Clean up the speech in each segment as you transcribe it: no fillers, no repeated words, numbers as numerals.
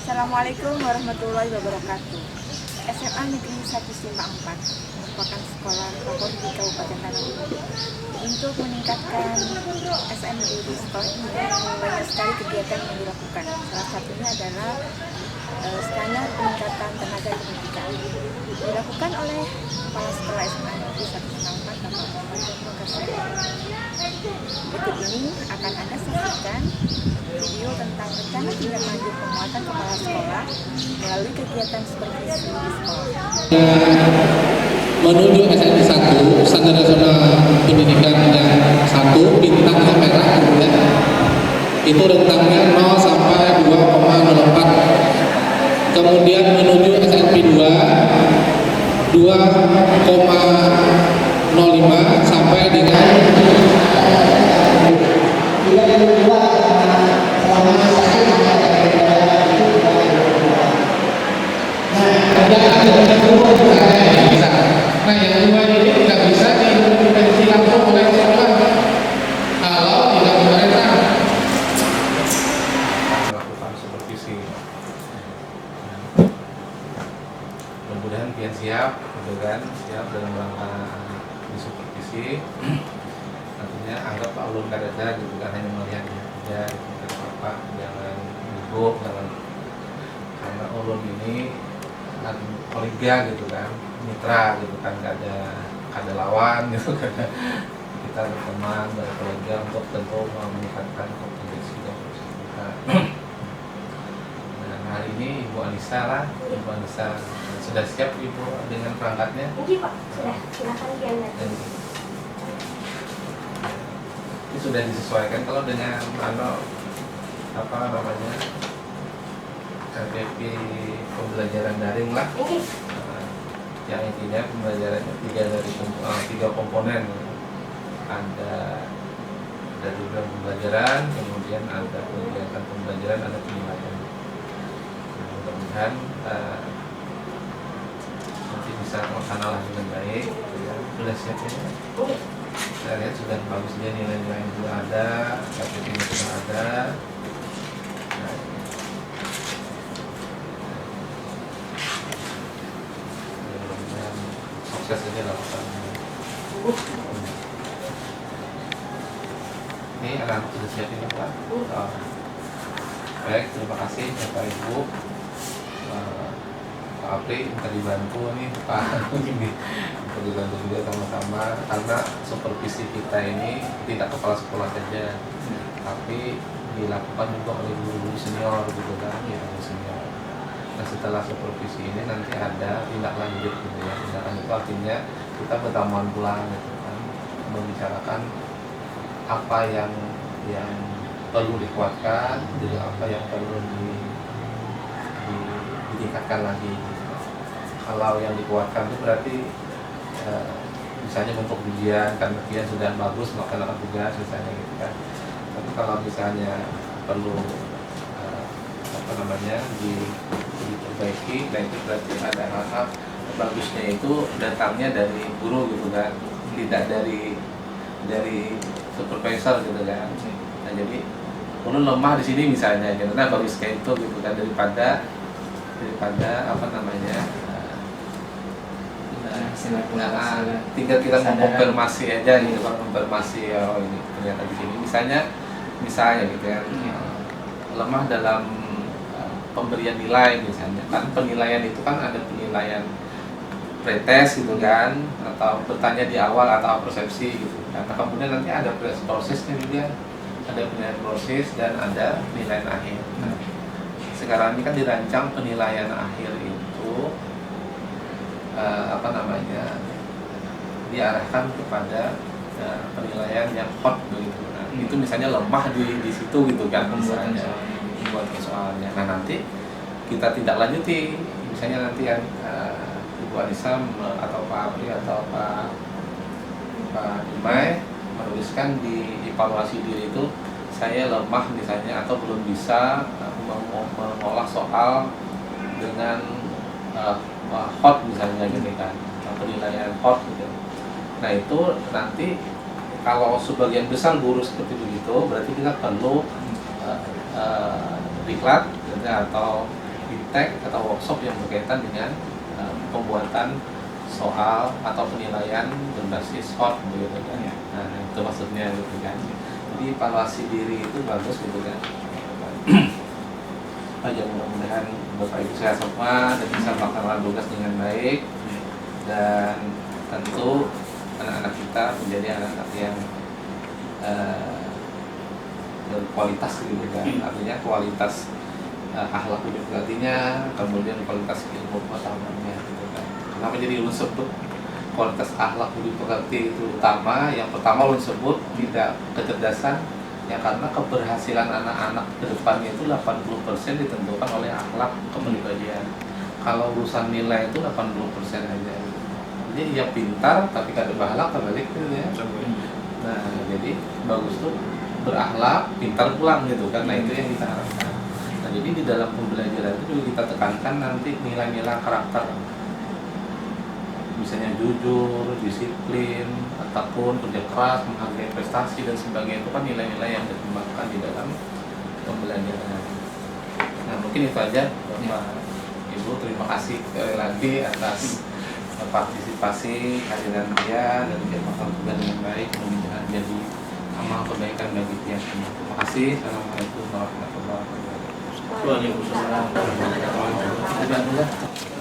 Assalamualaikum warahmatullahi wabarakatuh. SMA Negeri 1 Simpang 4 merupakan sekolah favorit di Kabupaten Tanah Lumur. Untuk meningkatkan SMB di sekolah ini, banyak sekali kegiatan yang dilakukan. Salah satunya adalah standar peningkatan tenaga pendidikan. Dilakukan oleh Kepala Sekolah SMA Negeri 1 Simpang 4 Bapak Muhammad Joko Kasari. Berikut ini akan Anda saksikan video tentang rencana tindak lanjut penguatan kepala sekolah melalui kegiatan supervisi di sekolah. Menuju SMP 1, Standar Nasional Pendidikan yang 1, bintangnya merah, ya. Itu rentangnya 0 sampai 2,04. Kemudian menuju SMP 2, 2,05 sampai dengan bisa. Nah, yang dua ini tidak bisa diintervensi langsung oleh sekolah kalau tidak pemerintah melakukan supervisi. Mudah-mudahan pian siap, siap dalam rangka disupervisi. Artinya anggap Pak ulun kadada gitu kan, hanya melihat aja gitu, apa jangan gugup, jangan, karena ulun ini kan kolega gitu kan, mitra gitu kan, gak ada lawan gitu kan. Kita berteman, berkolega untuk tentu meningkatkan kompetensi dan kita. Nah, hari ini Ibu Anissa sudah siap Ibu dengan perangkatnya? Mungkin Pak, sudah. Silakan Dan ini sudah disesuaikan kalau dengan apa namanya, KPP pembelajaran daring lah. Yang intinya pembelajarannya tiga komponen. Ada program pembelajaran, kemudian ada kegiatan pembelajaran, ada penilaian. Nah, mudah-mudahan nanti bisa melaksanakan dengan baik. Sudah siap ya? Saya lihat sudah bagusnya, nilai-nilai itu ada, KPP sudah ada. Nah, mudah-mudahan sukses saja lakukannya. Ini anak sudah siap ini Pak. Baik, terima kasih Bapak Ibu. Pak Apri minta dibantu nih Pak, ini untuk dibantu juga sama-sama, karena supervisi kita ini tidak kepala sekolah saja, tapi dilakukan juga oleh guru-guru senior gitu kan, guru senior. Nah, setelah supervisi ini nanti ada tindak lanjut gitu ya. Tindak lanjut artinya kita bertemuan pulang gitu kan, membicarakan apa yang perlu dikuatkan, jadi apa yang perlu ditingkatkan lagi. Kalau yang dikuatkan itu berarti misalnya bentuk ujian, kan ujian sudah bagus melaksanakan tugas misalnya gitu kan. Tapi kalau misalnya perlu diperbaiki, nah itu berarti ada hal-hal bagusnya itu datangnya dari guru gitu kan, tidak dari supervisor gitu kan. Nah, jadi ulun lemah di sini misalnya, karena bagus kayak itu gitu kan, daripada apa namanya, tinggal kita mengkonfirmasi aja gitu kan, konfirmasi oh ini ternyata di sini misalnya gitu kan, lemah dalam pemberian nilai misalnya. Kan penilaian itu kan ada penilaian pretest gitu kan, atau bertanya di awal atau persepsi gitu kan. Nah, kemudian nanti ada prosesnya juga, ada penilaian proses dan ada penilaian akhir. Nah, sekarang ini kan dirancang penilaian akhir itu apa namanya, diarahkan kepada penilaian yang hot begitu. Nah, itu misalnya lemah di situ gitu kan, misalnya membuat soalnya. Nah, nanti kita tidak lanjuti, misalnya nanti yang Ibu Anissa atau Pak Apri atau Pak Dumai menuliskan di evaluasi diri itu, saya lemah misalnya atau belum bisa mengolah soal dengan hot misalnya gitu kan, penilaian hot gitu. Nah, itu nanti kalau sebagian besar guru seperti begitu, berarti kita perlu diklat atau fintech atau workshop yang berkaitan dengan pembuatan soal atau penilaian berbasis hot begitu kan. Nah, itu maksudnya gitu kan. Jadi evaluasi diri itu bagus gitu kan. Ya mudah-mudahan Bapak Ibu saya semua dan bisa melaksanakan tugas dengan baik, dan tentu anak-anak kita menjadi anak-anak yang berkualitas gitu kan. Artinya kualitas akhlak budi pekertinya, kemudian kualitas ilmu pengetahuannya gitu kan. Kenapa jadi ulun sebut kualitas akhlak budi pekerti itu utama? Yang pertama ulun sebut tidak kecerdasan, ya karena keberhasilan anak-anak ke depannya itu 80% ditentukan oleh akhlak kepribadian. Kalau urusan nilai itu 80% aja. Jadi ya pintar tapi kada berakhlak terbalik gitu ya. Nah, jadi bagus tuh berakhlak, pintar pulang gitu kan. Nah, itu yang kita harapkan. Nah, jadi di dalam pembelajaran itu juga kita tekankan nanti nilai-nilai karakter. Misalnya jujur, disiplin, ataupun kerja keras, menghargai prestasi dan sebagainya, itu kan nilai-nilai yang dikembangkan di dalam pembelajaran. Nah, mungkin itu aja Bapak Ibu, terima kasih sekali lagi atas partisipasi hadiran dia dan menjalankan tugas dengan baik, mudah-mudahan jadi amal kebaikan bagi dia semua. Terima kasih. Assalamualaikum warahmatullahi wabarakatuh. Waalaikumsalam warahmatullahi wabarakatuh.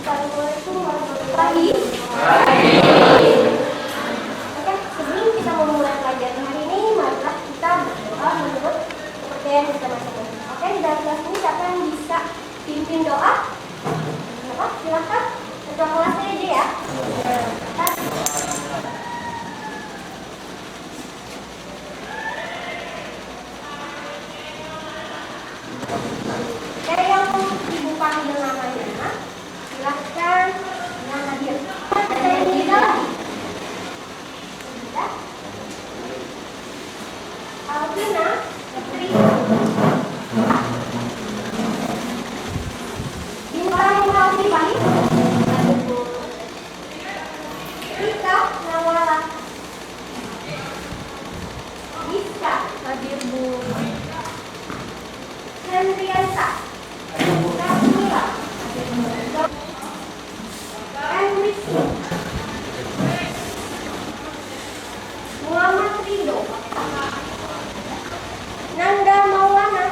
Assalamualaikum warahmatullahi Oke, sebelum kita memulai pelajaran hari ini, marilah kita berdoa menurut seperti yang kita masukkan. Oke, di dalam kelas ini siapa yang bisa pimpin doa? Silakan. Ketua kelasnya aja ya. Oke, yang ibu panggil namanya, silahkan dengan hadir. Ada yang tidak? Tidak. Alvina, Putri. Bintang Alfi Pahit. Rika Nawala. Rizka. Hadir Bu. Hendriansa. Kasmila. Enrico. Muhammad Ridho. Nanda Maulana.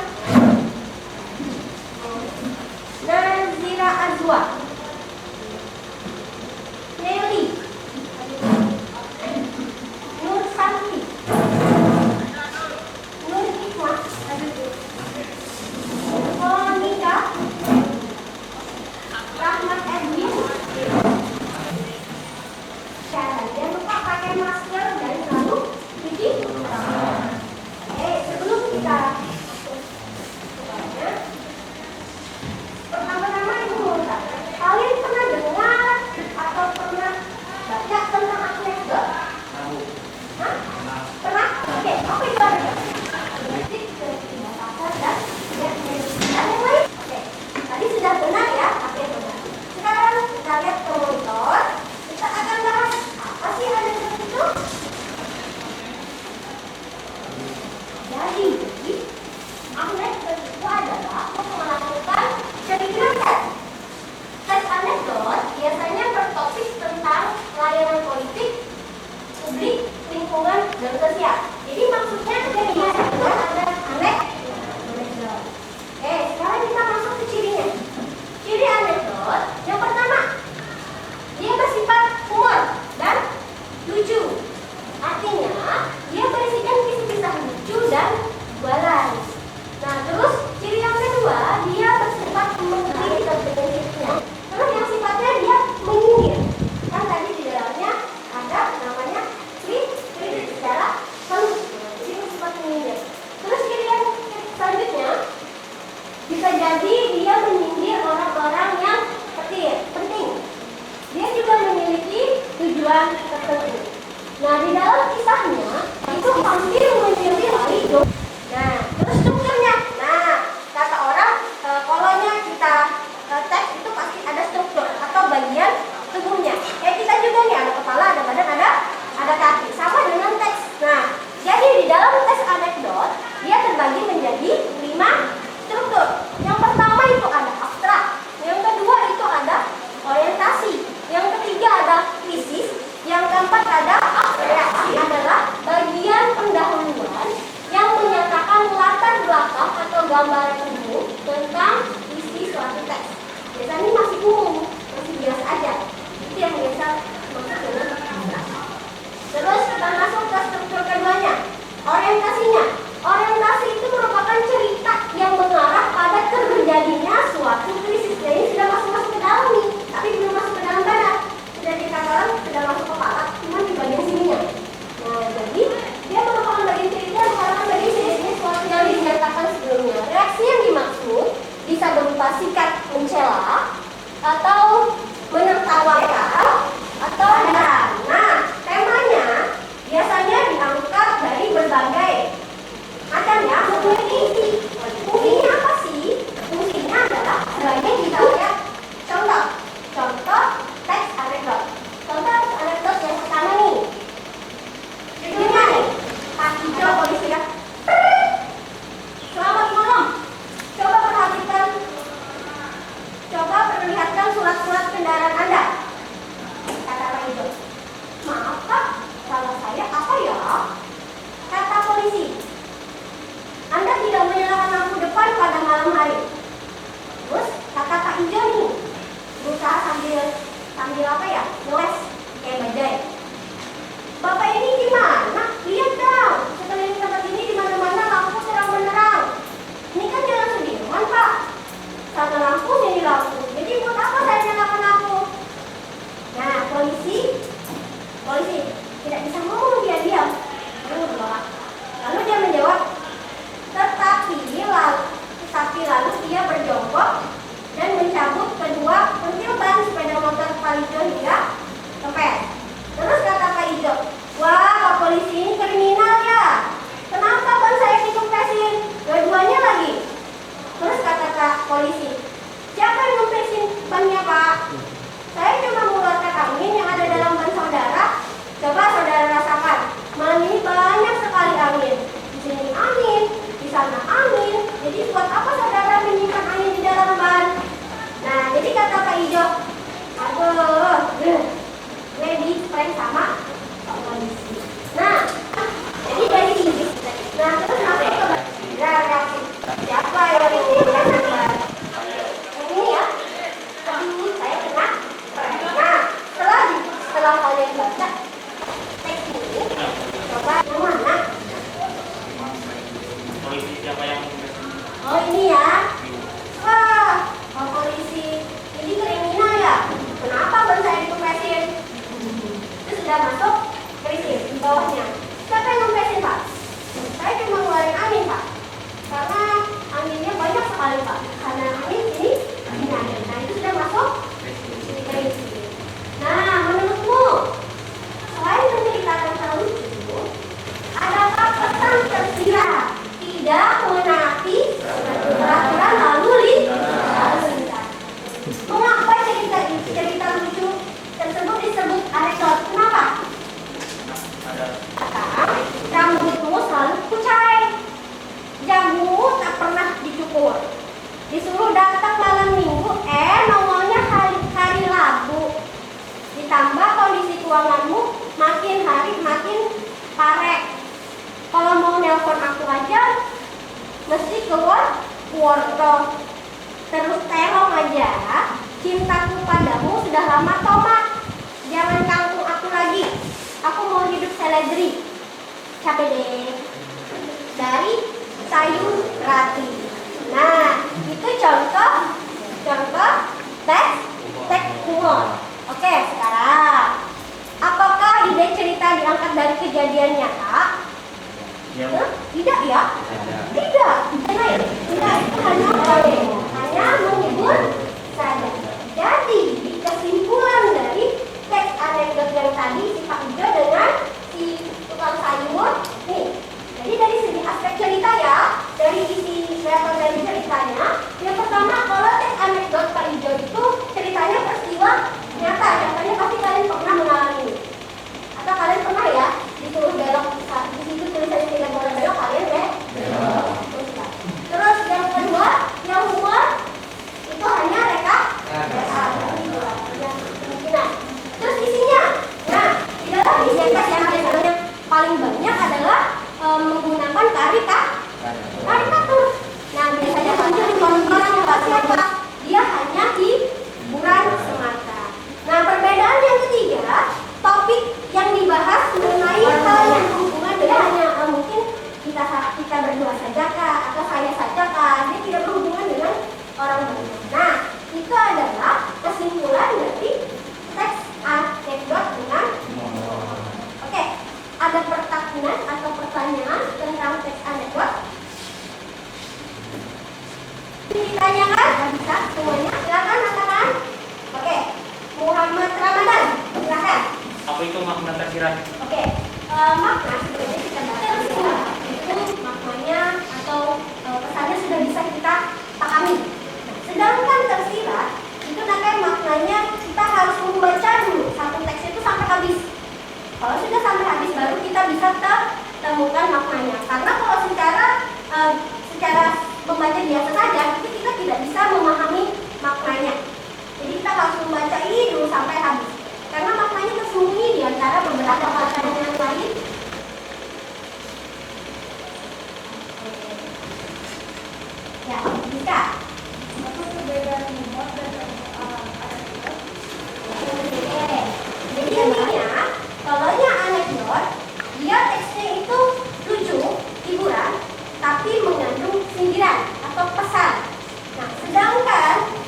Nazira Azwa. Nelly. Nur Santi. Nur Hikmah. Monika. Rahmat Edwin. Jangan lupa pakai masker dan selalu cuci tangan. Sebelum kita pertama-tama ibu mau tanya, kalian pernah dengar atau pernah baca tentang Akhlakdot? Hah? Pernah? Oke, apa itu ada? Basic dari pasar dan yang lain. Oke, tadi sudah benar ya, Akhlakdot. Sekarang kita lihat ke monitor. Kita akan bahas apa sih Akhlakdot itu? Jadi, Akhlakdot itu adalah melakukan cerita tes. Tes Akhlakdot biasanya bertopik tentang layanan politik, publik, lingkungan, dan sosial. Jadi maksudnya ketika ada Akhlakdot. Sekarang kita masuk ke cirinya. Ciri Akhlakdot yang pertama, dia bersifat humor dan lucu. Artinya, dia berisikan kisah-kisah lucu dan bualan. Nah, terus ciri yang kedua, dia bersifat mengkritik dan kritiknya. Terus yang sifatnya dia menyindir. Kan tadi di dalamnya ada namanya kritik secara halus. Ciri Saya cuma ngeluarin angin, Pak. Karena anginnya banyak sekali, Pak. Karena angin ini angin. Nah, itu sudah masuk definisi. Nah, menurutmu selain menceritakan hal lucu, adakah pesan tersirat tidak menaati peraturan lalu lintas? Mengapa cerita lucu tersebut disebut anekdot? Kenapa? Rambutmu selalu kucai, jamu tak pernah dicukur, disuruh datang malam minggu, nongolnya hari Rabu. Ditambah kondisi keuanganmu makin hari makin parek. Kalau mau nelpon aku aja mesti keluar wortel. Terus terong aja. Cintaku padamu sudah lama tomat. Jangan kangkung aku lagi. Aku mau hidup seledri. Capek deh. Dari sayur rati. Nah, itu contoh teks humor. Oke, sekarang apakah ide cerita diangkat dari kejadian nyata? Tidak ya? Tidak. Tidak, itu hanya menghibur saja. Jadi, kesimpulan dari teks anekdot yang tadi si Pak Ijo dengan si tukang sayur nih. Jadi dari segi aspek cerita ya, dari isi atau dari ceritanya, yang pertama kalau teks anekdot Pak Ijo itu ceritanya peristiwa nyata, nyatanya pasti kalian pernah mengalami. Atau kalian pernah ya disuruh belok di situ tulisannya tidak boleh belok, kalian belok. Terus yang kedua, yang humor itu hanya reka. Nah, terus isinya. Nah, di dalam isi teks yang biasanya paling banyak adalah menggunakan karikatur. Nah, biasanya muncul di orang siapa? Dia hanya hiburan semata. Nah, perbedaan yang ketiga, topik yang dibahas mengenai hal yang berhubungan dengan hanya mungkin kita berdua saja kah, atau saya saja kah, dia tidak berhubungan dengan orang banyak. Nah, itu adalah kesimpulan dari teks anekdot dengan oke, ada pertanyaan atau pertanyaan tentang teks anekdot? Ditanyakan? Bisa semuanya? Silakan katakan. Oke, Muhammad Ramadan, silakan. Apa itu makna tersirat? Oke, makna sebenarnya kita bahas itu maknanya atau pesannya sudah bisa kita pahami. Sedangkan tersirat itu nanti maknanya kita harus membaca dulu satu teks itu sampai habis. Kalau sudah sampai habis baru kita bisa temukan maknanya. Karena kalau secara membaca biasa saja itu kita tidak bisa memahami maknanya. Jadi kita harus membaca ini dulu sampai habis. Karena maknanya tersembunyi di antara beberapa bacaan yang lain. Ya, bisa. Apa perbedaan humor dan anekdot? Jadi intinya, kalau yang anekdot, dia teksnya itu lucu, hiburan, tapi mengandung sindiran atau pesan. Nah, sedangkan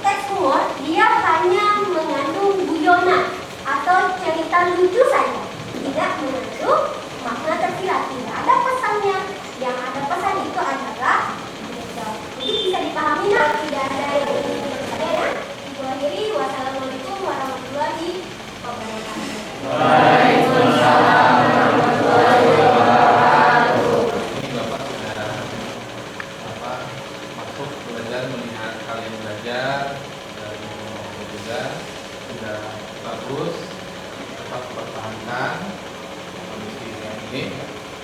teks humor dia hanya mengandung guyonan atau cerita lucu saja, tidak mengandung makna tersirat, tidak ada pesannya. Yang ada pesan itu adalah jadi bisa dipahami, nah tidak ada yang ada ya. Ibu akhiri, wassalamualaikum warahmatullahi wabarakatuh. Waalaikumsalam warahmatullahi wabarakatuh. Ini Bapak sudah masuk belajar, melihat kalian belajar dari juga sudah bagus, dapat pertahankan kondisi yang ini.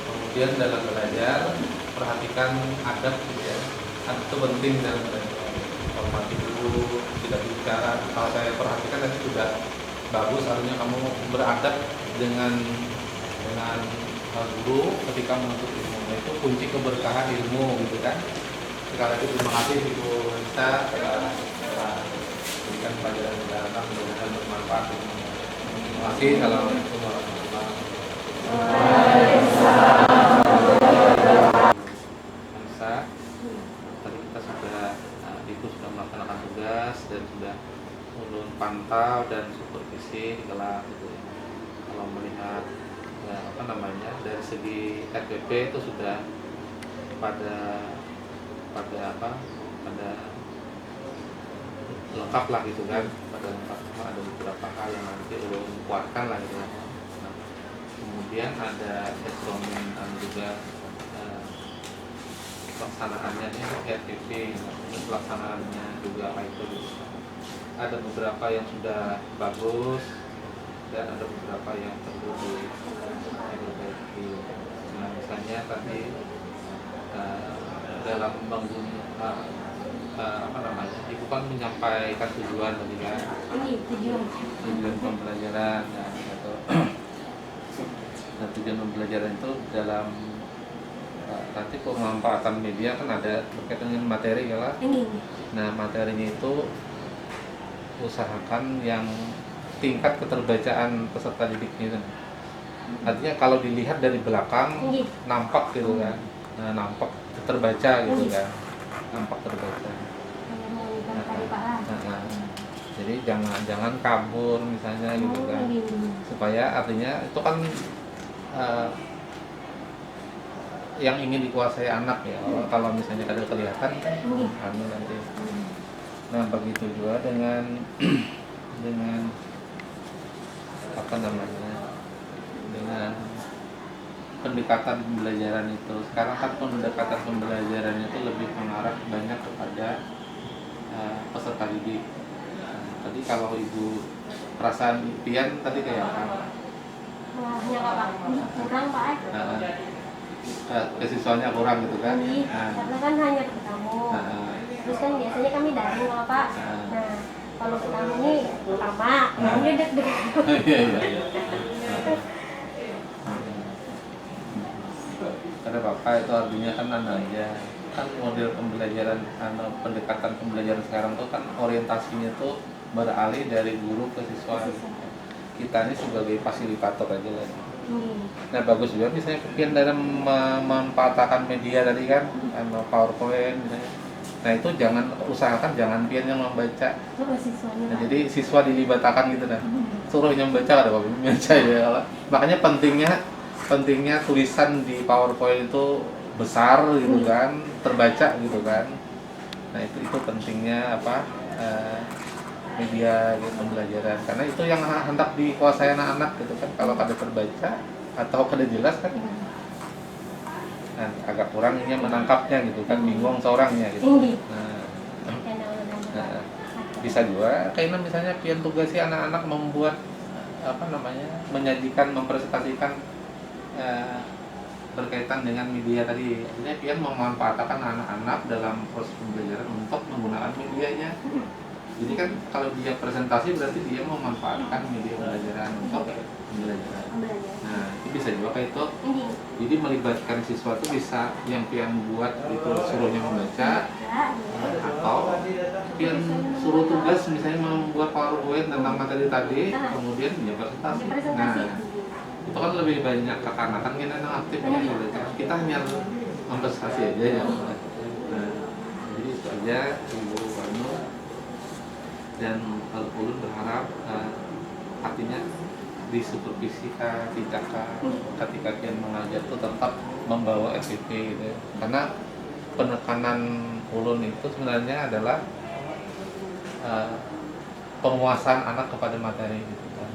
Kemudian dalam belajar perhatikan adab gitu ya. Adab itu penting dalam belajar. Hormati dulu, tidak bicara. Kalau saya perhatikan tadi sudah bagus, harusnya kamu beradab dengan guru ketika menuntut ilmu. Nah, itu kunci keberkahan ilmu gitu kan. Sekali lagi terima kasih Ibu Rita telah berikan pelajaran mendalam, mudah-mudahan bermanfaat. Terima kasih. Assalamualaikum warahmatullahi wabarakatuh. Tadi kita sudah Ibu sudah melaksanakan tugas dan sudah ulun pantau dan supervisi di kelas gitu ya. Kalau melihat dari segi RPP itu sudah pada lengkap lah gitu kan, pada lengkap. Ada beberapa hal yang nanti ulun kuatkan lah gitu kan. Nah, kemudian ada instrumen juga pelaksanaannya ini RPP, pelaksanaannya juga apa itu gitu. Ada beberapa yang sudah bagus dan ada beberapa yang perlu diperbaiki. Nah, misalnya tadi dalam menggunakan ibu kan menyampaikan tujuan tadi kan, tujuan pembelajaran atau nah, tujuan pembelajaran itu dalam nanti pemanfaatan media kan ada berkaitan dengan materi ya lah. Nah, materinya itu usahakan yang tingkat keterbacaan peserta didiknya itu. Artinya kalau dilihat dari belakang nampak gitu kan, nah, nampak terbaca gitu kan, nampak terbaca. Jadi jangan kabur misalnya gitu kan, supaya artinya itu kan yang ingin dikuasai anak ya. Kalau misalnya ada kelihatan anu nanti. Nah, begitu juga dengan apa namanya, dengan pendekatan pembelajaran itu. Sekarang kan pendekatan pembelajaran itu lebih mengarah banyak kepada peserta didik. Tadi kalau ibu perasaan Pian tadi kayak apa? Kurang Pak. Kesiswanya kurang gitu kan? Karena kan hanya ketemu. Terus kan biasanya kami daring kalau Pak. Nah, kalau ketemu ini pertama, ini deg-degan. Iya. Karena Bapak itu artinya kan aja. Kan model pembelajaran atau pendekatan pembelajaran sekarang tuh kan orientasinya tuh beralih dari guru ke siswa. Kita ini sebagai fasilitator aja lah. Nah, bagus juga misalnya Pian dalam memanfaatkan media tadi kan, PowerPoint misalnya. Nah, itu usahakan jangan Pian yang membaca. Nah, jadi siswa dilibatkan gitu kan. Suruh yang membaca ada Bapak membaca ya. Makanya pentingnya tulisan di PowerPoint itu besar gitu kan, terbaca gitu kan. Nah, itu pentingnya media gitu, pembelajaran, karena itu yang hendak dikuasai anak-anak gitu kan. Kalau kada terbaca atau kada jelas kan agak kurang ini menangkapnya gitu kan, bingung seorangnya gitu. Nah, bisa juga kayaknya misalnya Pian tugasi anak-anak membuat menyajikan, mempresentasikan berkaitan dengan media tadi. Artinya Pian memanfaatkan anak-anak dalam proses pembelajaran untuk menggunakan medianya. Jadi kan kalau dia presentasi berarti dia memanfaatkan media pembelajaran untuk pembelajaran. Nah, itu bisa juga kayak itu. Jadi melibatkan siswa itu bisa yang Pian buat itu suruhnya membaca, atau Pian suruh tugas misalnya membuat PowerPoint tentang materi tadi, kemudian dia presentasi. Nah, itu kan lebih banyak kekanakan kita yang aktif ya. Kita hanya mempresentasi aja ya. Nah, jadi itu aja Ibu Wanu. Dan ulun berharap artinya di supervisi ketika Pian mengajar itu tetap membawa SPP gitu ya. Karena penekanan ulun itu sebenarnya adalah penguasaan anak kepada materi gitu kan.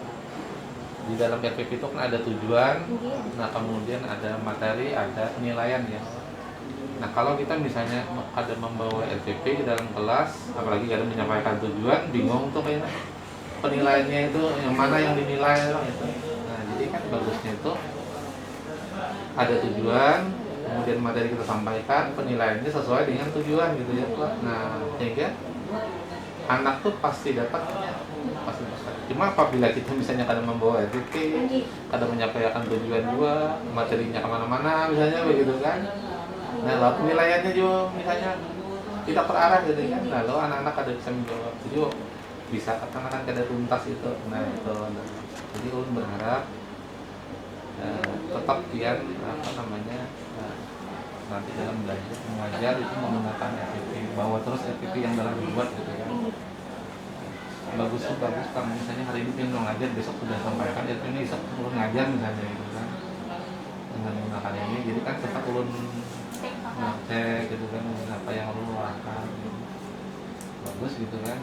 Di dalam RPP itu kan ada tujuan, nah kemudian ada materi, ada penilaian ya. Nah, kalau kita misalnya ada membawa RPP di dalam kelas, apalagi ada menyampaikan tujuan, bingung tuh kayaknya penilaiannya itu yang mana yang dinilai gitu. Nah, jadi kan bagusnya itu ada tujuan, kemudian materi kita sampaikan, penilaiannya sesuai dengan tujuan gitu ya. Nah, sehingga anak tuh pasti dapatnya, pasti dapat. Cuma apabila kita misalnya kadang membawa RPP, kadang menyampaikan tujuan juga, materinya kemana-mana misalnya begitu kan. Nah, lalu penilaiannya juga misalnya tidak terarah gitu kan. Nah, lalu anak-anak ada bisa menjawab itu bisa katakan kada tuntas itu. Nah, itu. Jadi ulun berharap tetap Pian nanti dalam belajar mengajar itu menggunakan RPP, bawa terus RPP yang dalam dibuat gitu kan. Bagus kalau misalnya hari ini Pian mengajar, besok sudah sampaikan RPP ini besok ulun ngajar misalnya gitu kan. Dengan gini kan tetap ulun ngecek gitu kan apa yang ulun lakukan bagus gitu kan.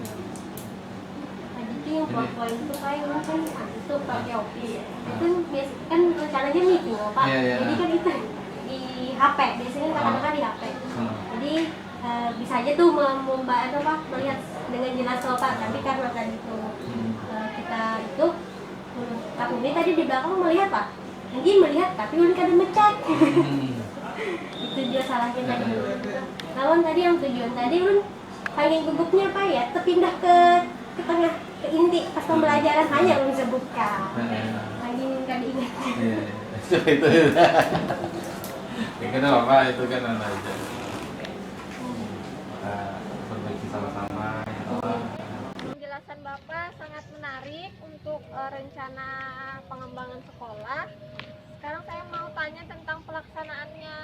Nah, itu yang poin itu kayak orang kan itu pakai OP ya. Itu biasa kan rencananya meeting loh, Pak. Iya, iya. Jadi kan itu di HP, biasanya kadang-kadang di HP. Jadi bisa aja tuh melihat dengan jelas loh Pak, tapi karena tadi tuh kita itu Pak Umi tadi di belakang melihat Pak, Anggi melihat tapi ulun kadang ngecek. Itu dia salahnya tadi. Lawan tadi yang tujuan tadi ulun pengen gugupnya Pak ya, terpindah ke tengah ke inti pas pembelajaran hanya ulun sebutkan. Lagi kan diingat. Itu ya kenapa itu kan anak aja perbaiki sama-sama ya. Penjelasan Bapak sangat menarik untuk rencana pengembangan sekolah. Sekarang saya mau tanya tentang pelaksanaannya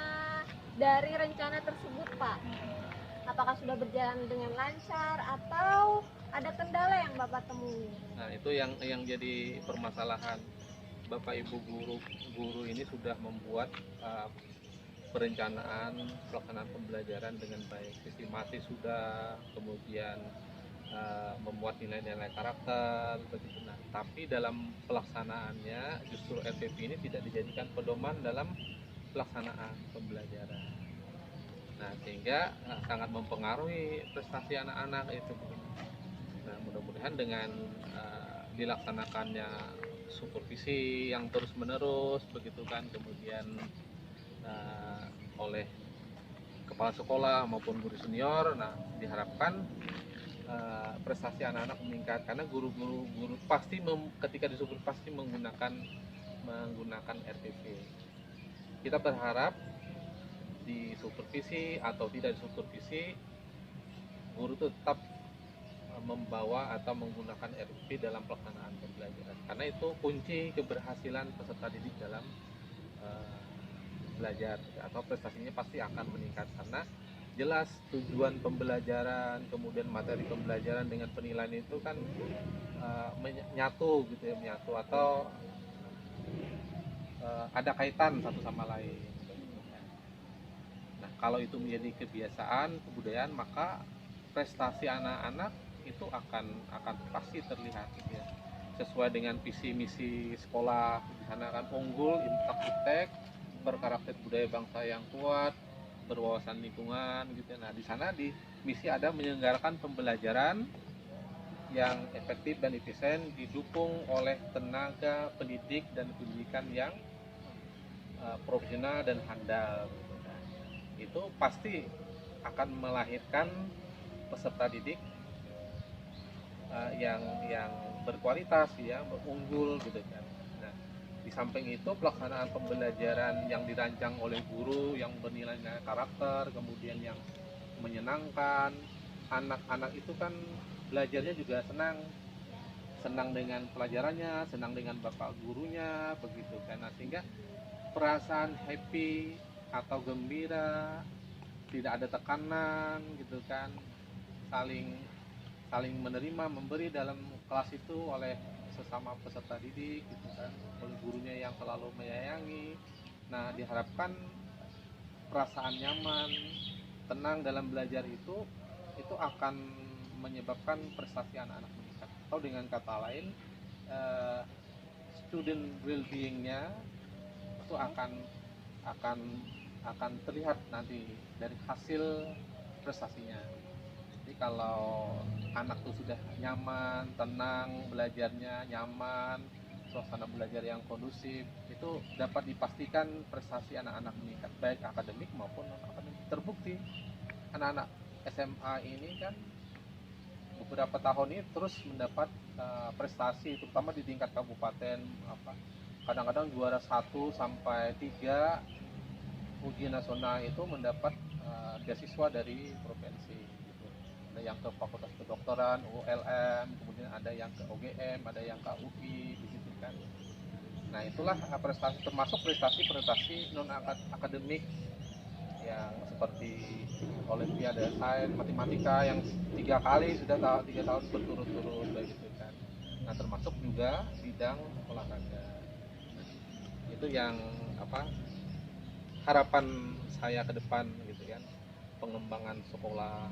dari rencana tersebut, Pak. Apakah sudah berjalan dengan lancar atau ada kendala yang Bapak temui? Nah, itu yang jadi permasalahan. Bapak Ibu guru ini sudah membuat perencanaan pelaksanaan pembelajaran dengan baik. Estimasi sudah, kemudian membuat nilai-nilai karakter begitu. Nah, tapi dalam pelaksanaannya justru RPP ini tidak dijadikan pedoman dalam pelaksanaan pembelajaran. Nah, sehingga sangat mempengaruhi prestasi anak-anak itu. Nah, mudah-mudahan dengan dilaksanakannya supervisi yang terus-menerus begitu kan, kemudian oleh kepala sekolah maupun guru senior, nah diharapkan prestasi anak-anak meningkat karena guru pasti ketika disupport pasti menggunakan RPP. Kita berharap di supervisi atau tidak disupervisi guru tetap membawa atau menggunakan RPP dalam pelaksanaan pembelajaran karena itu kunci keberhasilan peserta didik dalam belajar atau prestasinya pasti akan meningkat karena jelas tujuan pembelajaran kemudian materi pembelajaran dengan penilaian itu kan menyatu gitu ya, menyatu atau ada kaitan satu sama lain. Nah, kalau itu menjadi kebiasaan kebudayaan maka prestasi anak-anak itu akan pasti terlihat gitu ya. Sesuai dengan visi misi sekolah di sana kan unggul intek berkarakter budaya bangsa yang kuat, berwawasan lingkungan gitu. Nah, di sana di misi ada menyelenggarakan pembelajaran yang efektif dan efisien didukung oleh tenaga pendidik dan pendidikan yang profesional dan handal. Itu pasti akan melahirkan peserta didik yang berkualitas ya, unggul gitu kan. Nah, di samping itu pelaksanaan pembelajaran yang dirancang oleh guru yang bernilai karakter, kemudian yang menyenangkan, anak-anak itu kan belajarnya juga senang dengan pelajarannya, senang dengan bapak gurunya begitu kan. Nah, sehingga perasaan happy atau gembira, tidak ada tekanan gitu kan, saling menerima memberi dalam kelas itu oleh sesama peserta didik gitu kan, oleh gurunya yang selalu menyayangi. Nah, diharapkan perasaan nyaman, tenang dalam belajar itu akan menyebabkan prestasi anak-anak meningkat. Atau dengan kata lain, student well-being-nya itu akan terlihat nanti dari hasil prestasinya. Jadi kalau anak itu sudah nyaman, tenang, belajarnya nyaman, suasana belajar yang kondusif, itu dapat dipastikan prestasi anak-anak meningkat, baik akademik maupun non-akademik. Terbukti anak-anak SMA ini kan beberapa tahun ini terus mendapat prestasi, terutama di tingkat kabupaten, kadang-kadang juara 1 sampai 3 ujian nasional itu mendapat beasiswa dari provinsi gitu. Ada yang ke Fakultas Kedokteran, ULM, kemudian ada yang ke OGM, ada yang ke UI begitu kan. Nah, itulah prestasi, termasuk prestasi non akademik yang seperti Olimpiade Sains Matematika yang 3 tahun berturut-turut begitu kan. Nah, termasuk juga bidang olahraga. Itu yang harapan saya ke depan gitu kan, pengembangan sekolah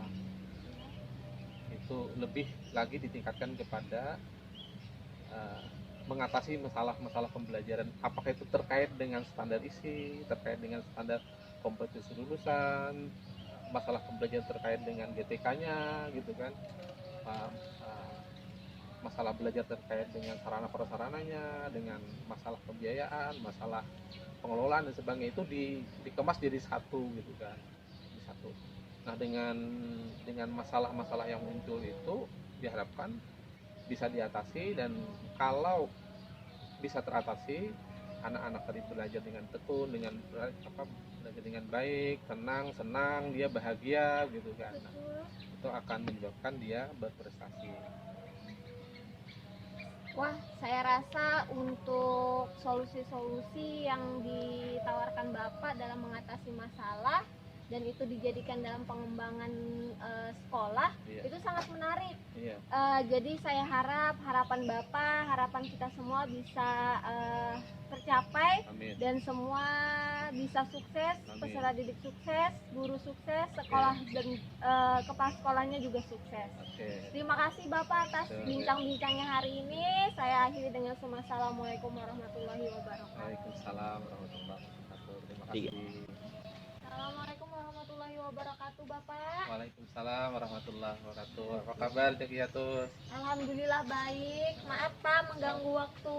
itu lebih lagi ditingkatkan kepada mengatasi masalah-masalah pembelajaran, apakah itu terkait dengan standar isi, terkait dengan standar kompetisi lulusan, masalah pembelajaran terkait dengan GTK-nya gitu kan, uh, uh, masalah belajar terkait dengan sarana prasarananya, dengan masalah pembiayaan, masalah pengelolaan dan sebagainya, itu dikemas jadi satu gitu kan, di satu. Nah, dengan masalah-masalah yang muncul itu diharapkan bisa diatasi, dan kalau bisa teratasi, anak-anak tadi belajar dengan tekun, dengan belajar dengan baik, tenang, senang, dia bahagia gitu kan. Nah, itu akan menyebabkan dia berprestasi. Wah, saya rasa untuk solusi-solusi yang ditawarkan Bapak dalam mengatasi masalah dan itu dijadikan dalam pengembangan sekolah, Iya. itu sangat menarik. Iya. Jadi saya harap harapan Bapak, harapan kita semua bisa tercapai. Amin. Dan semua bisa sukses, Amin. peserta didik sukses, guru sukses, sekolah dan kepala sekolahnya juga sukses. Oke. Terima kasih Bapak atas Oke. bincang-bincangnya hari ini. Saya akhiri dengan Assalamualaikum warahmatullahi wabarakatuh. Waalaikumsalam warahmatullahi wabarakatuh. Terima kasih. Assalamualaikum warahmatullahi wabarakatuh Bapak. Waalaikumsalam warahmatullahi wabarakatuh. Apa kabar Cekiatus? Alhamdulillah baik. Maaf Pak mengganggu waktu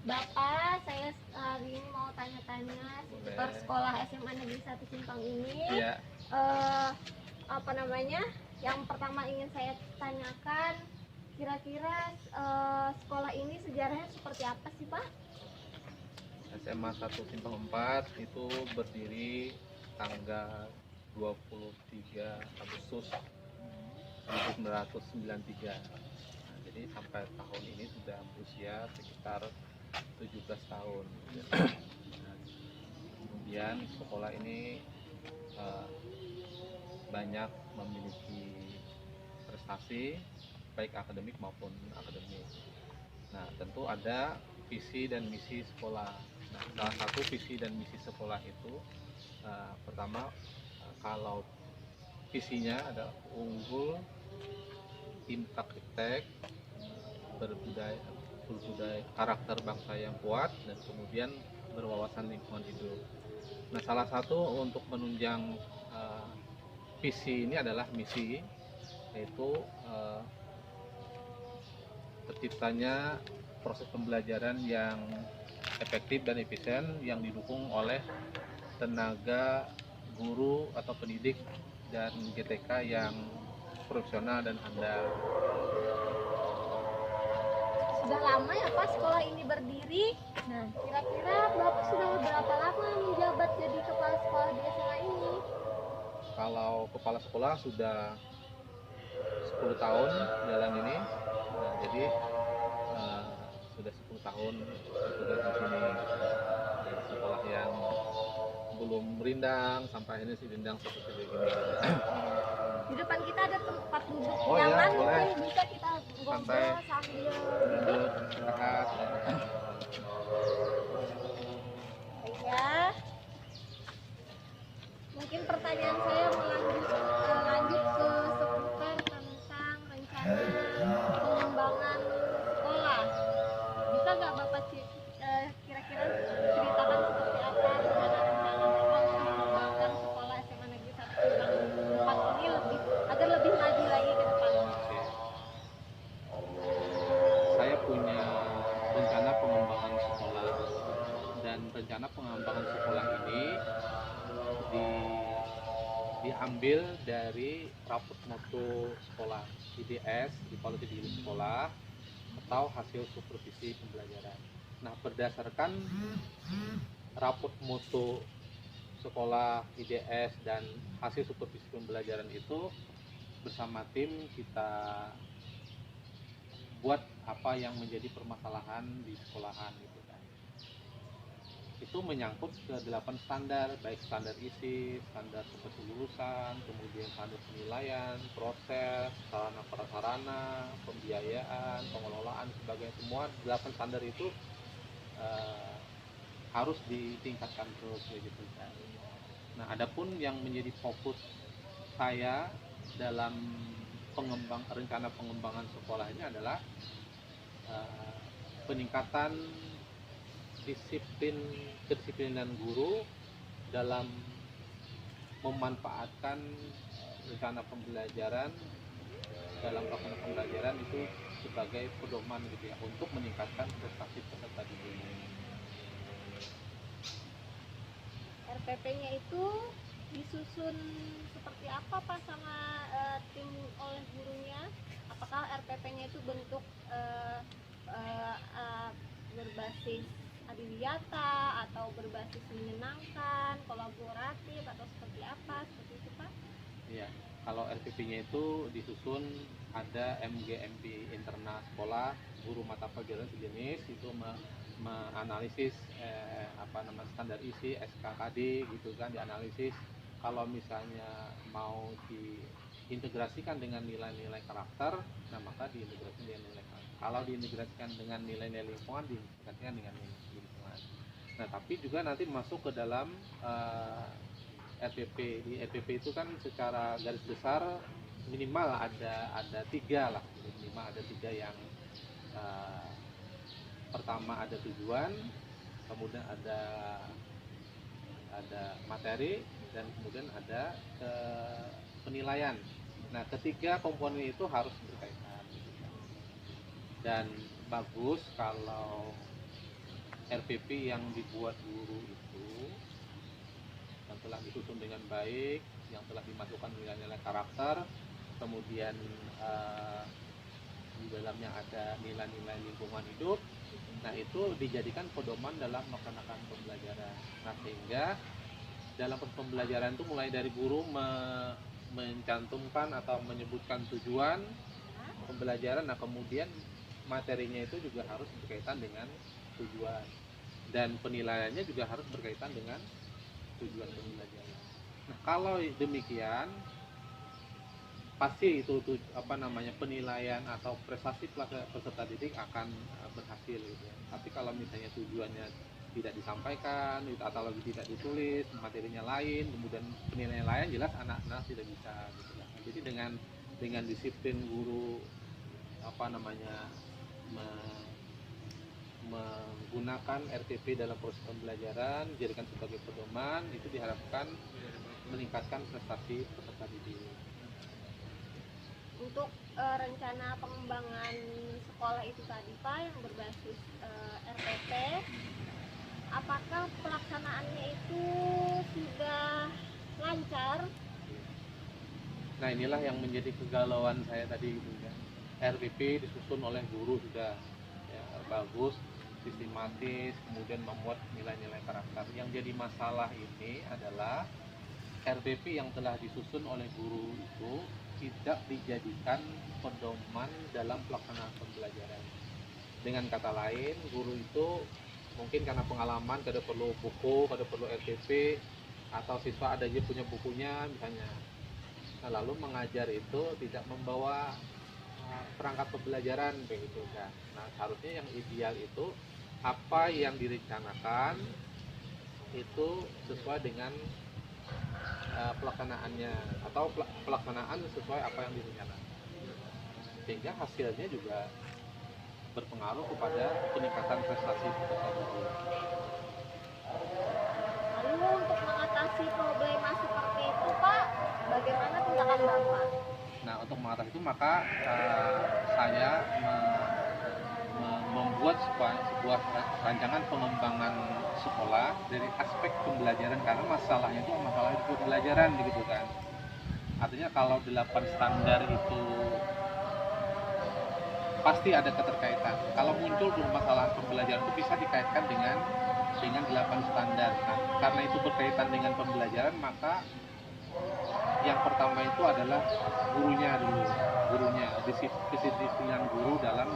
Bapak. Saya hari ini mau tanya-tanya seputar Boleh. sekolah SMA Negeri 1 Simpang ini. Iya. Apa namanya? Yang pertama ingin saya tanyakan, kira-kira sekolah ini sejarahnya seperti apa sih Pak? SMA 1 Simpang 4 itu berdiri tanggal 23 Agustus 1993. Nah, jadi sampai tahun ini sudah berusia sekitar 17 tahun. Nah, kemudian sekolah ini banyak memiliki prestasi baik akademik maupun akademik. Nah, tentu ada visi dan misi sekolah. Nah, salah satu visi dan misi sekolah itu pertama, kalau visinya ada unggul, integritas, berbudaya, karakter bangsa yang kuat, dan kemudian berwawasan lingkungan hidup. Nah, salah satu untuk menunjang visi ini adalah misi, yaitu terciptanya proses pembelajaran yang efektif dan efisien yang didukung oleh tenaga guru atau pendidik dan GTK yang profesional dan handal. Sudah lama ya Pak sekolah ini berdiri. Nah, kira-kira Bapak sudah berapa lama menjabat jadi kepala sekolah di SMA ini? Kalau kepala sekolah sudah 10 tahun jalan ini. Nah, jadi sudah 10 tahun bertugas di sini. Dari sekolah yang belum rindang sampai akhirnya si rindang seperti begini. Di depan kita ada tempat duduk Oh iya, nyaman, boleh. mungkin bisa kita Santai. ngobrol sambil duduk. Duduk, istirahat. Ya. Mungkin pertanyaan saya lanjut ke seputar tentang rencana pengembangan sekolah. Bisa nggak Bapak kira-kira ceritakan seperti apa rencana-rencana Bapak untuk mengembangkan sekolah SMA Negeri 1 Simpang 4 ini agar lebih maju lagi ke depannya? Oke. Saya punya rencana pengembangan sekolah, dan rencana pengembangan sekolah ini diambil dari raport mutu sekolah IDS, evaluasi diri sekolah, atau hasil supervisi pembelajaran. Nah, berdasarkan raport mutu sekolah IDS dan hasil supervisi pembelajaran itu, bersama tim kita buat apa yang menjadi permasalahan di sekolahan gitu kan. Itu menyangkut ke 8 standar, baik standar isi, standar seperti lulusan, kemudian standar penilaian, proses, sarana prasarana, pembiayaan, pengelolaan, sebagainya. Semua 8 standar itu harus ditingkatkan terus begitu kan. Nah, adapun yang menjadi fokus saya dalam rencana pengembangan sekolah ini adalah peningkatan kedisiplinan guru dalam memanfaatkan rencana pembelajaran dalam pelaksanaan pembelajaran itu sebagai pedoman gitu ya untuk meningkatkan prestasi peserta didik. RPP-nya itu disusun seperti apa Pak sama tim oleh gurunya? Apakah RPP-nya itu bentuk berbasis adiwiyata atau berbasis menyenangkan, kolaboratif atau seperti apa? Seperti itu Pak? Iya, kalau RPP-nya itu disusun ada MGMP internal sekolah, guru mata pelajaran sejenis itu menganalisis standar isi SKKD gitu kan, dianalisis. Kalau misalnya mau diintegrasikan dengan nilai-nilai karakter, nah maka diintegrasikan dengan nilai karakter. Kalau diintegrasikan dengan nilai-nilai lingkungan, diintegrasikan dengan nilai lingkungan. Nah, tapi juga nanti masuk ke dalam RPP. Di RPP itu kan secara garis besar minimal ada 3 lah, minimal ada 3 yang pertama ada tujuan, kemudian ada materi, dan kemudian ada penilaian. Nah, ketiga komponen itu harus berkaitan. Dan bagus kalau RPP yang dibuat guru itu yang telah disusun dengan baik, yang telah dimasukkan nilai-nilai karakter, kemudian di dalamnya ada nilai-nilai lingkungan hidup. Nah, itu dijadikan pedoman dalam melaksanakan pembelajaran. Nah, sehingga dalam pembelajaran itu mulai dari guru mencantumkan atau menyebutkan tujuan pembelajaran, nah kemudian materinya itu juga harus berkaitan dengan tujuan, dan penilaiannya juga harus berkaitan dengan tujuan pembelajaran. Nah, kalau demikian pasti itu penilaian atau prestasi peserta didik akan berhasil gitu ya. Tapi kalau misalnya tujuannya tidak disampaikan atau lagi tidak ditulis, materinya lain, kemudian penilaian lain, jelas anak-anak tidak bisa gitu ya. Jadi dengan disiplin guru menggunakan RTP dalam proses pembelajaran, dijadikan sebagai pedoman, itu diharapkan meningkatkan prestasi peserta didik. Untuk rencana pengembangan sekolah itu tadi Pak yang berbasis RPP, apakah pelaksanaannya itu sudah lancar? Nah, inilah yang menjadi kegalauan saya tadi gitu ya. RPP disusun oleh guru sudah ya, bagus, sistematis, kemudian memuat nilai-nilai karakter. Yang jadi masalah ini adalah RPP yang telah disusun oleh guru itu tidak dijadikan pedoman dalam pelaksanaan pembelajaran. Dengan kata lain, guru itu mungkin karena pengalaman kada perlu buku, kada perlu RPP, atau siswa ada aja punya bukunya misalnya. Nah, lalu mengajar itu tidak membawa perangkat pembelajaran begitu kan. Nah, seharusnya yang ideal itu apa yang direncanakan itu sesuai dengan pelaksanaannya, atau pelaksanaan sesuai apa yang direncanakan, sehingga hasilnya juga berpengaruh kepada peningkatan prestasi peserta didik. Lalu untuk mengatasi problema seperti itu Pak, bagaimana tindakan Bapak? Nah, untuk mengatasi itu maka saya membuat sebuah rancangan pengembangan sekolah dari aspek pembelajaran, karena masalahnya itu masalah pembelajaran begitu kan. Artinya kalau 8 standar itu pasti ada keterkaitan. Kalau muncul permasalahan pembelajaran itu bisa dikaitkan dengan 8 standar. Nah, karena itu berkaitan dengan pembelajaran, maka yang pertama itu adalah gurunya dulu. Kedisiplinan guru dalam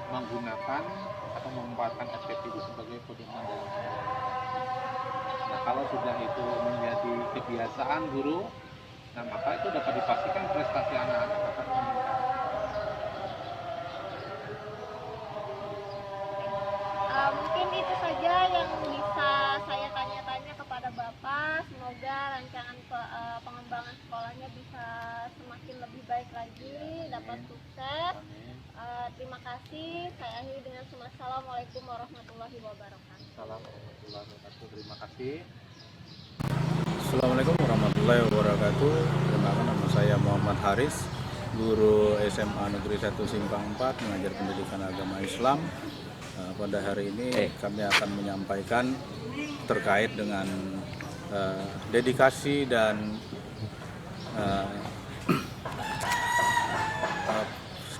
menggunakan atau memanfaatkan SPP itu sebagai pedoman dalam sekolah. Nah, kalau sudah itu menjadi kebiasaan guru, nah maka itu dapat dipastikan prestasi anak-anak akan meningkat. kasih. Saya akhiri dengan Assalamualaikum warahmatullahi wabarakatuh. Assalamualaikum warahmatullahi wabarakatuh. Terima kasih. Assalamualaikum warahmatullahi wabarakatuh. Perkenalkan, nama saya Muhammad Haris, guru SMA Negeri 1 Simpang 4, mengajar pendidikan agama Islam. Pada hari ini kami akan menyampaikan terkait dengan dedikasi dan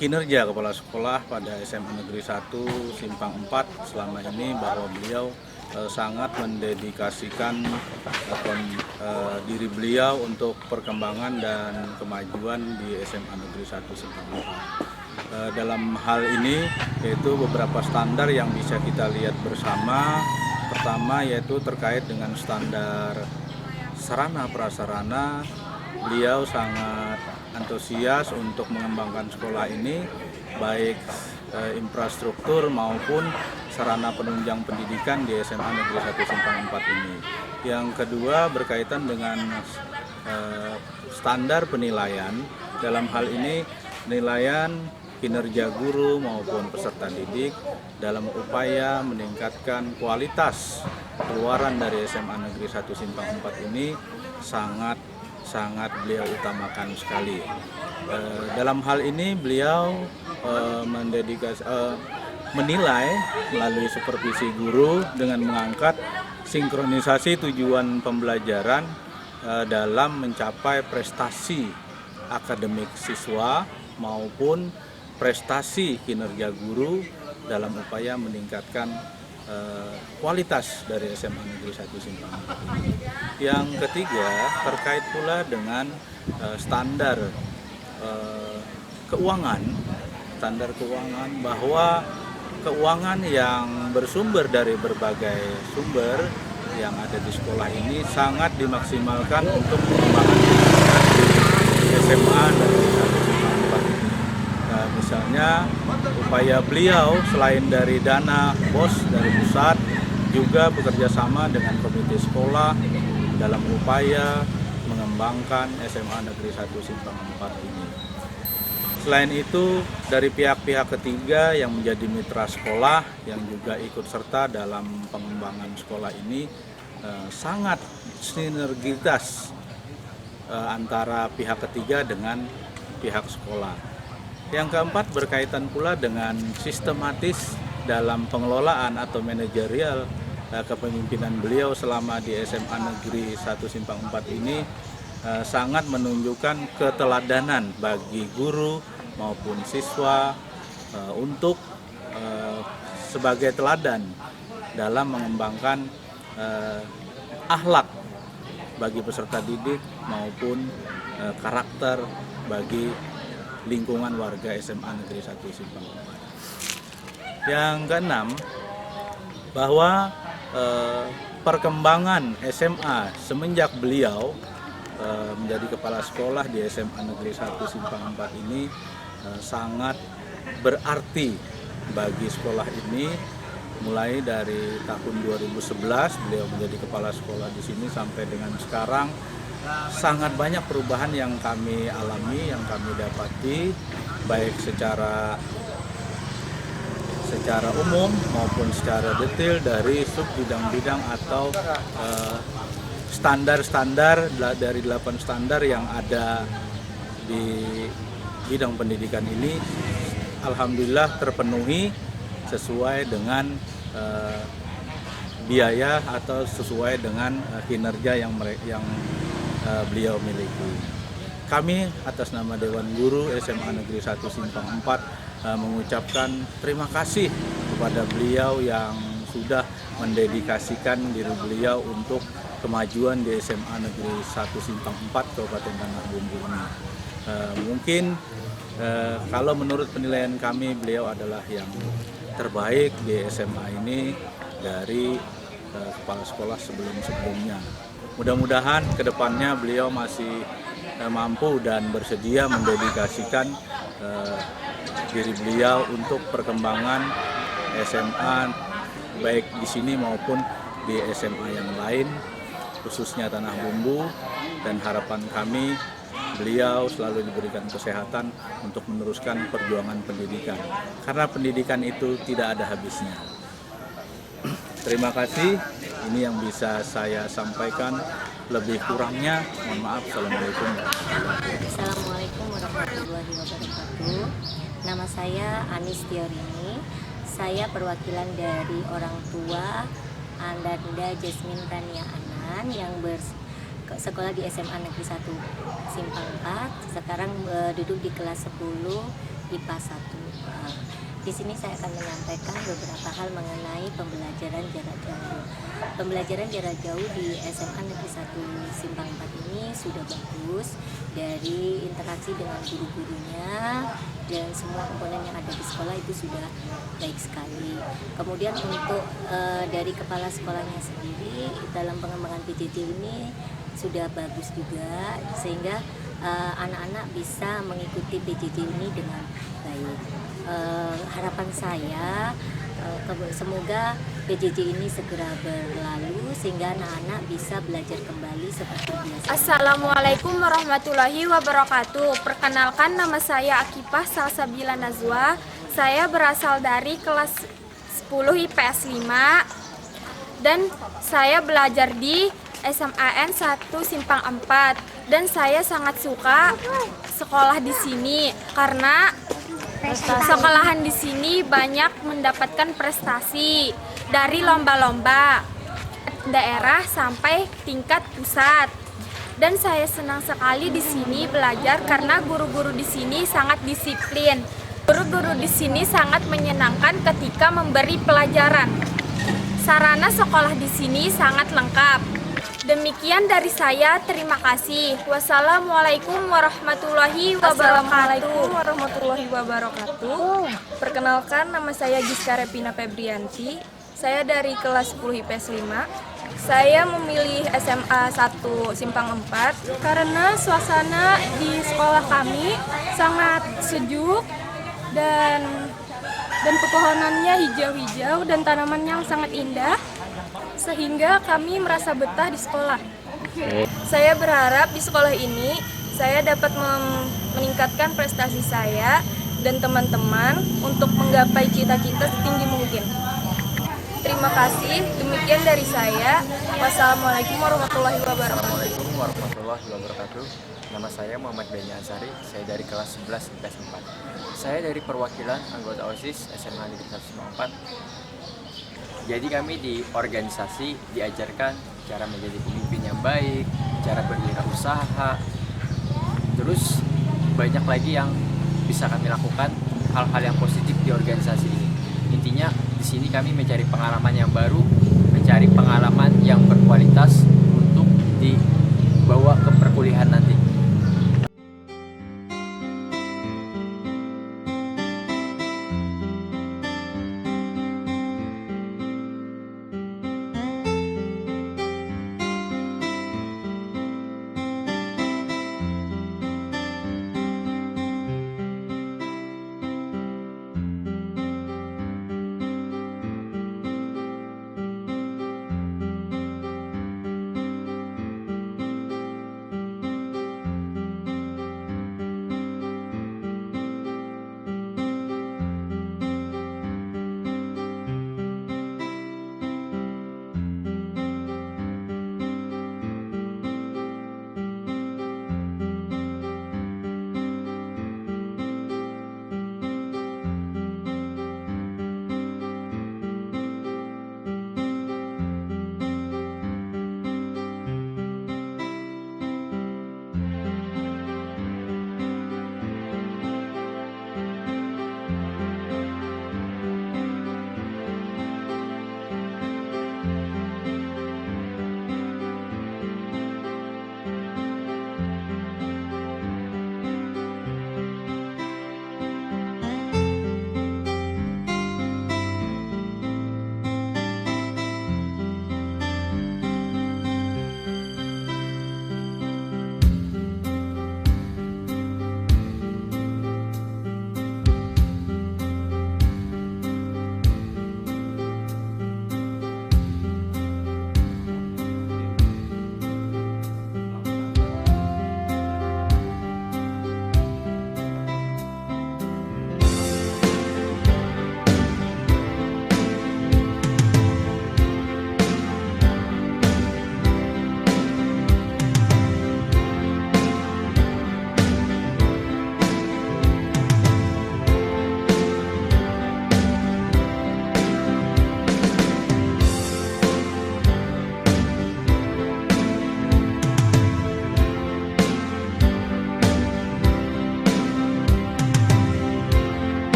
kinerja kepala sekolah pada SMA Negeri 1 Simpang 4 selama ini, bahwa beliau sangat mendedikasikan diri beliau untuk perkembangan dan kemajuan di SMA Negeri 1 Simpang 4. Dalam hal ini yaitu beberapa standar yang bisa kita lihat bersama. Pertama yaitu terkait dengan standar sarana prasarana. Beliau sangat antusias untuk mengembangkan sekolah ini, baik infrastruktur maupun sarana penunjang pendidikan di SMA Negeri 1 Simpang 4 ini. Yang kedua berkaitan dengan standar penilaian. Dalam hal ini penilaian kinerja guru maupun peserta didik dalam upaya meningkatkan kualitas keluaran dari SMA Negeri 1 Simpang 4 ini sangat beliau utamakan sekali. Dalam hal ini beliau menilai melalui supervisi guru dengan mengangkat sinkronisasi tujuan pembelajaran dalam mencapai prestasi akademik siswa maupun prestasi kinerja guru dalam upaya meningkatkan kualitas dari SMA Negeri 1 Simpang 4. Yang ketiga terkait pula dengan standar keuangan, bahwa keuangan yang bersumber dari berbagai sumber yang ada di sekolah ini sangat dimaksimalkan untuk pengembangan di SMA Negeri 1 Simpang 4 ini. Misalnya upaya beliau selain dari dana BOS dari pusat, juga bekerja sama dengan komite sekolah dalam upaya mengembangkan SMA Negeri 1 Simpang 4 ini. Selain itu, dari pihak-pihak ketiga yang menjadi mitra sekolah yang juga ikut serta dalam pengembangan sekolah ini sangat sinergitas antara pihak ketiga dengan pihak sekolah. Yang keempat berkaitan pula dengan sistematis dalam pengelolaan atau manajerial kepemimpinan beliau selama di SMA Negeri 1 Simpang 4 ini sangat menunjukkan keteladanan bagi guru maupun siswa untuk sebagai teladan dalam mengembangkan akhlak bagi peserta didik maupun karakter bagi lingkungan warga SMA Negeri 1 Simpang 4. Yang keenam, bahwa perkembangan SMA semenjak beliau menjadi kepala sekolah di SMA Negeri 1 Simpang 4 ini sangat berarti bagi sekolah ini. Mulai dari tahun 2011 beliau menjadi kepala sekolah di sini sampai dengan sekarang, sangat banyak perubahan yang kami alami, yang kami dapati, baik secara umum maupun secara detail dari sub bidang-bidang atau standar-standar dari 8 standar yang ada di bidang pendidikan ini. Alhamdulillah terpenuhi sesuai dengan biaya atau sesuai dengan kinerja yang beliau miliki. Kami atas nama Dewan Guru SMA Negeri 1 Simpang 4 mengucapkan terima kasih kepada beliau yang sudah mendedikasikan diri beliau untuk kemajuan di SMA Negeri 1 Simpang 4 Kabupaten Tanah Bumbu ini. Mungkin kalau menurut penilaian kami, beliau adalah yang terbaik di SMA ini dari kepala sekolah sebelum-sebelumnya. Mudah-mudahan kedepannya beliau masih mampu dan bersedia mendedikasikan diri beliau untuk perkembangan SMA baik di sini maupun di SMA yang lain, khususnya Tanah Bumbu. Dan harapan kami beliau selalu diberikan kesehatan untuk meneruskan perjuangan pendidikan. Karena pendidikan itu tidak ada habisnya. Terima kasih, ini yang bisa saya sampaikan. Lebih kurangnya, mohon maaf. Assalamualaikum. Assalamualaikum warahmatullahi wabarakatuh. Nama saya Anis Tiorini. Saya perwakilan dari orang tua Ananda Jasmine Rania Anan yang bersekolah di SMA Negeri 1 Simpang 4. Sekarang duduk di kelas 10 IPA 1. Di sini saya akan menyampaikan beberapa hal mengenai pembelajaran jarak jauh. Pembelajaran jarak jauh di SMA Negeri 1 Simpang 4 ini sudah bagus, dari interaksi dengan guru-gurunya dan semua komponen yang ada di sekolah itu sudah baik sekali. Kemudian untuk dari kepala sekolahnya sendiri dalam pengembangan PJJ ini sudah bagus juga, sehingga anak-anak bisa mengikuti PJJ ini dengan baik. Harapan saya semoga PJJ ini segera berlalu sehingga anak-anak bisa belajar kembali seperti biasa. Assalamualaikum warahmatullahi wabarakatuh. Perkenalkan, nama saya Akifah Salsabila Nazwa. Saya berasal dari kelas 10 IPS 5 dan saya belajar di SMAN 1 Simpang 4 dan saya sangat suka sekolah di sini karena sekolahan di sini banyak mendapatkan prestasi dari lomba-lomba daerah sampai tingkat pusat. Dan saya senang sekali di sini belajar karena guru-guru di sini sangat disiplin. Guru-guru di sini sangat menyenangkan ketika memberi pelajaran. Sarana sekolah di sini sangat lengkap. Demikian dari saya, terima kasih. Wassalamualaikum warahmatullahi wabarakatuh. Perkenalkan, nama saya Giska Repina Febrianti. Saya dari kelas 10 IPS 5. Saya memilih SMA 1 Simpang 4 karena suasana di sekolah kami sangat sejuk dan pepohonannya hijau-hijau dan tanaman yang sangat indah, sehingga kami merasa betah di sekolah. Saya berharap di sekolah ini saya dapat meningkatkan prestasi saya dan teman-teman untuk menggapai cita-cita setinggi mungkin. Terima kasih, demikian dari saya. Wassalamualaikum warahmatullahi wabarakatuh. Assalamualaikum warahmatullahi wabarakatuh. Nama saya Muhammad Beni Ansari, saya dari kelas 11 IPS 4. Saya dari perwakilan anggota OSIS SMA Negeri 1 Simpang 4. Jadi kami di organisasi diajarkan cara menjadi pemimpin yang baik, cara berwirausaha. Terus banyak lagi yang bisa kami lakukan, hal-hal yang positif di organisasi ini. Intinya di sini kami mencari pengalaman yang baru